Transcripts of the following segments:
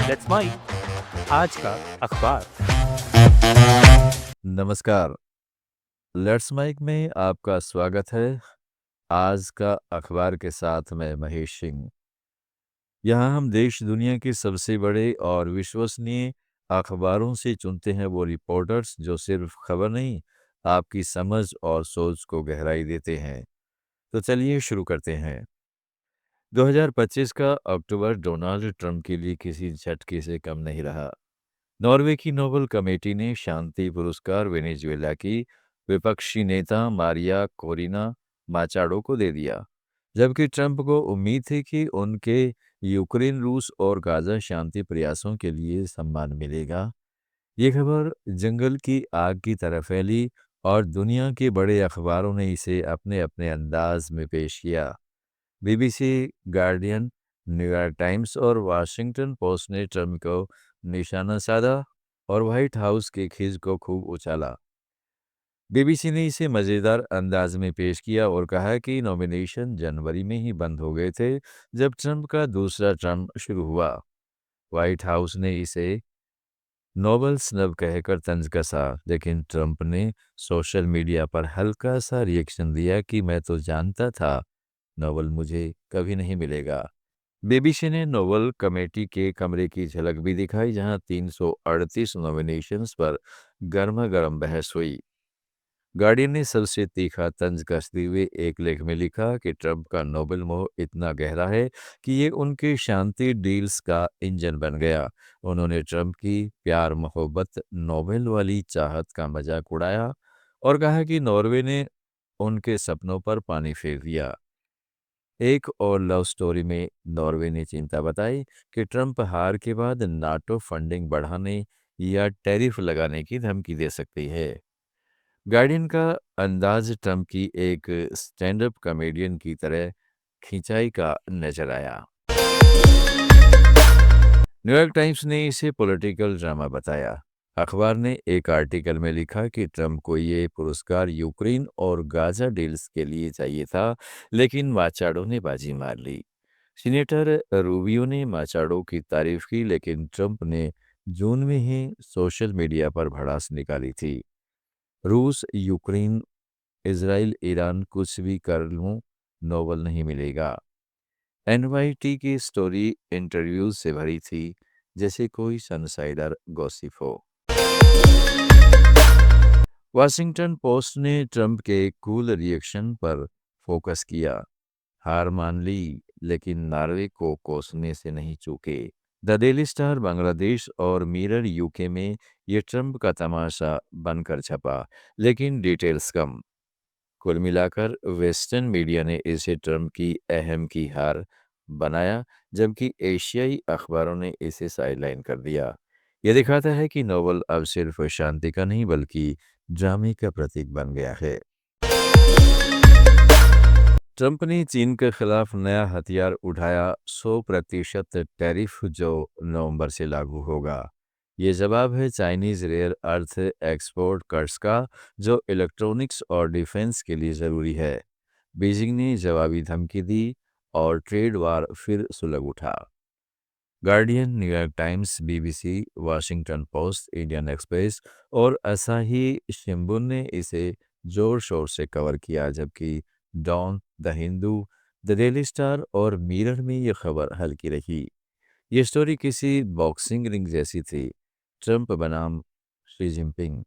Let's mic आज का अखबार। नमस्कार। लेट्स माइक में आपका स्वागत है। आज का अखबार के साथ मैं महेश सिंह। यहाँ हम देश दुनिया के सबसे बड़े और विश्वसनीय अखबारों से चुनते हैं वो रिपोर्टर्स जो सिर्फ खबर नहीं, आपकी समझ और सोच को गहराई देते हैं। तो चलिए शुरू करते हैं। 2025 का अक्टूबर डोनाल्ड ट्रंप के लिए किसी झटके से कम नहीं रहा। नॉर्वे की नोबेल कमेटी ने शांति पुरस्कार वेनेजुएला की विपक्षी नेता मारिया कोरिना माचाडो को दे दिया, जबकि ट्रंप को उम्मीद थी कि उनके यूक्रेन, रूस और गाजा शांति प्रयासों के लिए सम्मान मिलेगा। ये खबर जंगल की आग की तरह फैली और दुनिया के बड़े अखबारों ने इसे अपने अपने अंदाज में पेश किया। बीबीसी, गार्डियन, न्यूयॉर्क टाइम्स और वाशिंगटन पोस्ट ने ट्रंप को निशाना साधा और व्हाइट हाउस के खिज को खूब उछाला। बीबीसी ने इसे मज़ेदार अंदाज में पेश किया और कहा कि नॉमिनेशन जनवरी में ही बंद हो गए थे जब ट्रंप का दूसरा टर्म शुरू हुआ। व्हाइट हाउस ने इसे नोबल स्नब कहकर तंज कसा, लेकिन ट्रंप ने सोशल मीडिया पर हल्का सा रिएक्शन दिया कि मैं तो जानता था नोबल मुझे कभी नहीं मिलेगा। बीबीसी ने नोबल कमेटी के कमरे की झलक भी दिखाई, जहां 338 नॉमिनेशंस पर गर्मा-गर्म बहस हुई। गार्डियन ने सबसे तीखा तंज कसते हुए एक लेख में लिखा कि ट्रंप का नोबेल मोह इतना गहरा है कि ये उनके शांति डील्स का इंजन बन गया। उन्होंने ट्रंप की प्यार मोहब्बत नोबेल वाली चाहत का मजाक उड़ाया और कहा कि नॉर्वे ने उनके सपनों पर पानी फेर दिया। एक और लव स्टोरी में नॉर्वे ने चिंता बताई कि ट्रंप हार के बाद नाटो फंडिंग बढ़ाने या टैरिफ लगाने की धमकी दे सकती है। गार्डियन का अंदाज ट्रंप की एक स्टैंड अप कॉमेडियन की तरह खिंचाई का नजर आया। न्यूयॉर्क टाइम्स ने इसे पॉलिटिकल ड्रामा बताया। अखबार ने एक आर्टिकल में लिखा कि ट्रंप को ये पुरस्कार यूक्रेन और गाजा डील्स के लिए चाहिए था, लेकिन माचाडो ने बाजी मार ली। सीनेटर रूबियो ने माचाडो की तारीफ की, लेकिन ट्रंप ने जून में ही सोशल मीडिया पर भड़ास निकाली थी। रूस, यूक्रेन, इजराइल, ईरान कुछ भी कर लूं, नोबल नहीं मिलेगा। एनवाईटी की स्टोरी इंटरव्यूज से भरी थी, जैसे कोई सनसाइडर गॉसिप हो। वाशिंगटन पोस्ट ने ट्रंप के कूल रिएक्शन पर फोकस किया। हार मान ली, लेकिन नॉर्वे को कोसने से नहीं चूके। द डेली स्टार बांग्लादेश और मिरर यूके में ये ट्रंप का तमाशा बनकर छपा, लेकिन डिटेल्स कम। कुल मिलाकर वेस्टर्न मीडिया ने इसे ट्रंप की अहम की हार बनाया, जबकि एशियाई अखबारों ने इसे साइडलाइन कर दिया। यह दिखाता है कि नोबेल अब सिर्फ शांति का नहीं बल्कि ड्रामे का प्रतीक बन गया है। ट्रंप ने चीन के खिलाफ नया हथियार उठाया, 100% टैरिफ जो नवंबर से लागू होगा। ये जवाब है Chinese rare earth export cuts का, जो इलेक्ट्रॉनिक्स और डिफेंस के लिए ज़रूरी है। बीजिंग ने जवाबी धमकी दी और ट्रेड वार फिर सुलग उठा। Guardian, New York times, BBC, Washington post, Indian express और असाही शिंबुन ने इसे जोर शोर से कवर किया, जबकि Dawn, the Hindu, the Daily Star और मिरर में यह खबर हल्की रही। ये स्टोरी किसी बॉक्सिंग रिंग जैसी थी। ट्रंप बनाम शी जिनपिंग।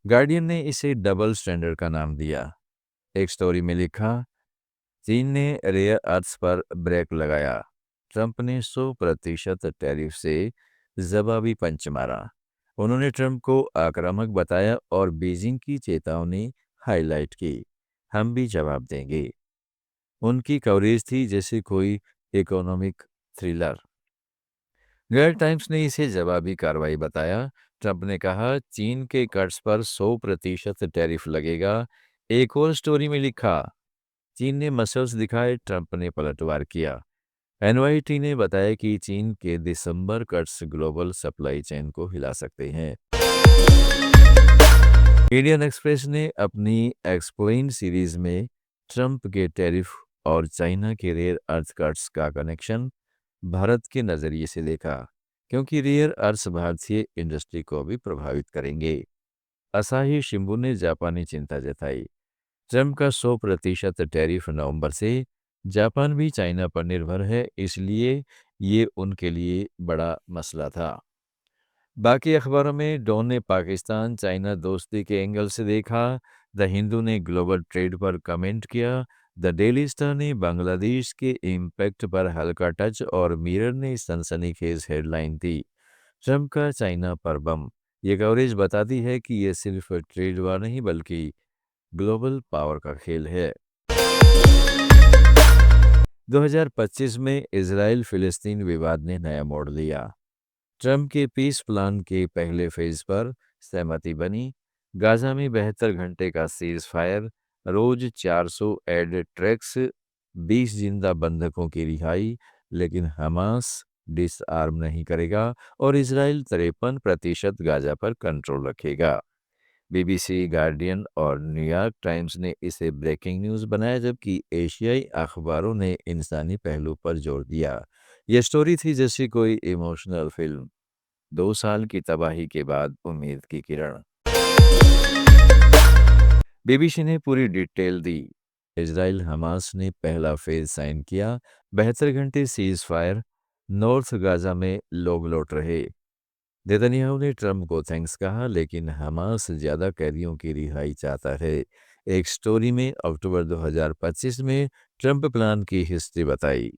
गार्डियन ने इसे डबल स्टैंडर्ड का नाम दिया। एक स्टोरी में लिखा, चीन ने रेयर अर्थ्स पर ब्रेक लगाया, ट्रंप ने 100% टैरिफ से जवाबी पंच मारा। उन्होंने ट्रंप को आक्रामक बताया और बीजिंग की चेतावनी हाईलाइट की, हम भी जवाब देंगे। उनकी कवरेज थी जैसे कोई इकोनॉमिक थ्रिलर। न्यूयॉर्क टाइम्स ने इसे जवाबी कार्रवाई बताया। ट्रंप ने कहा, चीन के कर्ज पर 100% टैरिफ लगेगा। एक और स्टोरी में लिखा, चीन ने मसल्स दिखाए, ट्रंप ने पलटवार किया। एनवाईटी ने बताया कि चीन के दिसंबर कट्स ग्लोबल सप्लाई चेन को हिला सकते हैं। इंडियन एक्सप्रेस ने अपनी एक्सप्लेन सीरीज में ट्रंप के टैरिफ और चाइना के रेयर अर्थ कट्स का कनेक्शन भारत के नज़रिए से देखा, क्योंकि रेयर अर्थ भारतीय इंडस्ट्री को भी प्रभावित करेंगे। असाही शिंबू ने जापानी चिंता जताई। ट्रम्प का 100% टैरिफ नवंबर से, जापान भी चाइना पर निर्भर है, इसलिए ये उनके लिए बड़ा मसला था। बाकी अखबारों में डॉन ने पाकिस्तान चाइना दोस्ती के एंगल से देखा, द हिंदू ने ग्लोबल ट्रेड पर कमेंट किया, द डेली स्टार ने बांग्लादेश के इम्पैक्ट पर हल्का टच और मिरर ने सनसनीखेज हेडलाइन दी, ट्रम्प का चाइना पर बम। ये कवरेज बताती है कि ये सिर्फ ट्रेड वार नहीं बल्कि ग्लोबल पावर का खेल है। 2025 में इजराइल फिलिस्तीन विवाद ने नया मोड़ लिया। ट्रम्प के पीस प्लान के पहले फेज पर सहमति बनी। गाजा में 72 घंटे का सीज फायर, रोज 400 एड ट्रैक्स, 20 जिंदा बंधकों की रिहाई, लेकिन हमास डिसआर्म नहीं करेगा और इजराइल 53% गाजा पर कंट्रोल रखेगा। बीबीसी, गार्डियन और न्यूयॉर्क टाइम्स ने इसे ब्रेकिंग न्यूज़ बनाया, जबकि एशियाई अखबारों ने इंसानी पहलू पर जोर दिया। यह स्टोरी थी जैसी कोई इमोशनल फिल्म। 2 साल की तबाही के बाद उम्मीद की किरण। बीबीसी ने पूरी डिटेल दी। इजराइल हमास ने पहला फेज साइन किया, 72 घंटे सीज फायर, नॉर्थ गाजा में लोग लौट रहे। नेतन्याहू ने ट्रम्प को थैंक्स कहा, लेकिन हमास ज़्यादा कैदियों की रिहाई चाहता है। एक स्टोरी में अक्टूबर 2025 में ट्रम्प प्लान की हिस्ट्री बताई।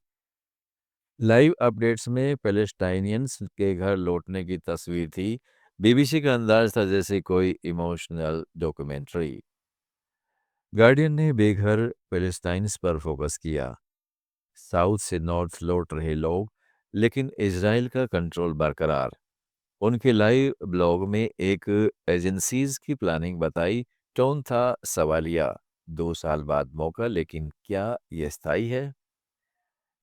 लाइव अपडेट्स में पैलेस्टाइनियंस के घर लौटने की तस्वीर थी। बीबीसी का अंदाज था जैसे कोई इमोशनल डॉक्यूमेंट्री। गार्डियन ने बेघर पैलेस्टाइन्स पर फोकस किया। साउथ से नॉर्थ लौट रहे लोग, लेकिन इजराइल का कंट्रोल बरकरार। उनके लाइव ब्लॉग में एक एजेंसीज की प्लानिंग बताई। टोन था सवालिया, 2 साल बाद मौका, लेकिन क्या यह स्थायी है?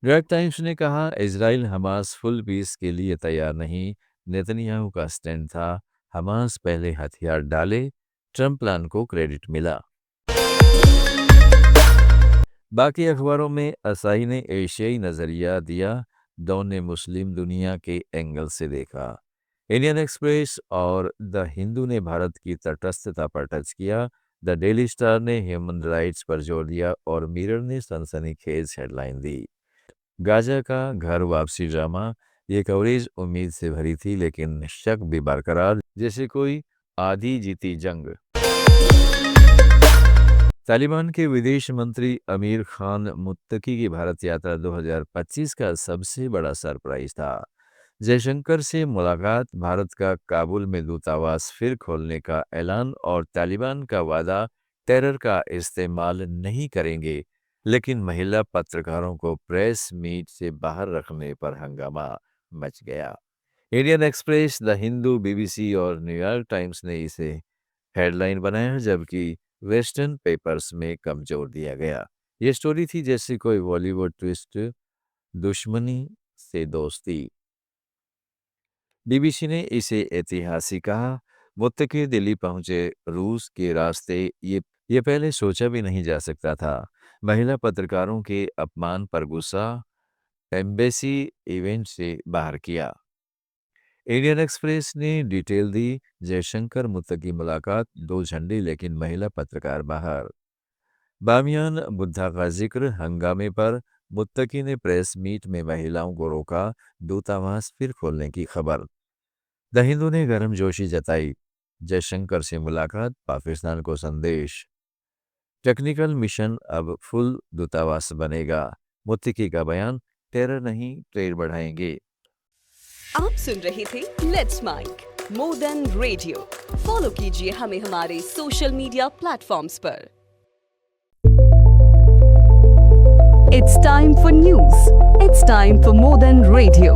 न्यूयॉर्क टाइम्स ने कहा, इजराइल हमास फुल पीस के लिए तैयार नहीं। नेतन्याहू का स्टैंड था, हमास पहले हथियार डाले, ट्रम्प प्लान को क्रेडिट मिला। बाकी अखबारों में असाही ने एशियाई नज़रिया दिया, डॉन ने मुस्लिम दुनिया के एंगल से देखा, इंडियन एक्सप्रेस और द हिंदू ने भारत की तटस्थता पर टच किया, द डेली स्टार ने ह्यूमन राइट्स पर जोर दिया और मिरर ने सनसनीखेज हेडलाइन दी। गाजा का घर वापसी ड्रामा, ये कवरेज उम्मीद से भरी थी, लेकिन शक भी बरकरार, जैसे कोई आधी जीती जंग। तालिबान के विदेश मंत्री अमीर खान मुत्तकी की भारत यात्रा 2025 का सबसे बड़ा सरप्राइज था। जयशंकर से मुलाकात, भारत का काबुल में दूतावास फिर खोलने का ऐलान और तालिबान का वादा टेरर का इस्तेमाल नहीं करेंगे, लेकिन महिला पत्रकारों को प्रेस मीट से बाहर रखने पर हंगामा मच गया। Indian express, the Hindu, BBC और न्यूयॉर्क टाइम्स ने इसे हेडलाइन बनाया, जबकि वेस्टर्न पेपर्स में कम जोर दिया गया। ये स्टोरी थी जैसे कोई बॉलीवुड ट्विस्ट, दुश्मनी से दोस्ती। बीबीसी ने इसे ऐतिहासिक कहा, मुत्तकी दिल्ली पहुंचे, रूस के रास्ते ये पहले सोचा भी नहीं जा सकता था। महिला पत्रकारों के अपमान पर गुस्सा, एम्बेसी इवेंट से बाहर किया। इंडियन एक्सप्रेस ने डिटेल दी, जयशंकर मुत्तकी मुलाकात, 2 झंडे लेकिन महिला पत्रकार बाहर। बामियान बुद्धा का जिक्र, हंगामे पर मुत्तकी ने प्रेस मीट में महिलाओं को रोका, दूतावास फिर खोलने की खबर। द हिंदू ने गर्मजोशी जताई, जयशंकर से मुलाकात, पाकिस्तान को संदेश। टेक्निकल मिशन अब फुल दूतावास बनेगा, मुत्तकी का बयान, टेरर नहीं ट्रेड बढ़ाएंगे। आप सुन रहे थे let's mic more than radio. Follow कीजिए हमें हमारे सोशल मीडिया प्लेटफॉर्म्स पर। It's time for news. It's time for more than radio.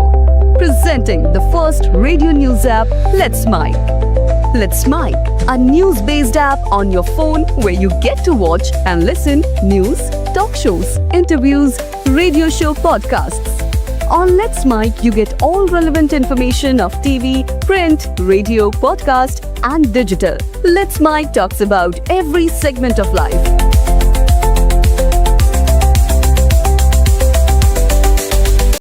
Presenting the first radio news app, Let's Mic. Let's Mic, a news-based app on your phone where you get to watch and listen news, talk shows, interviews, radio show podcasts. On Let's Mic, you get all relevant information of TV, print, radio, podcast, and digital. Let's Mic talks about every segment of life.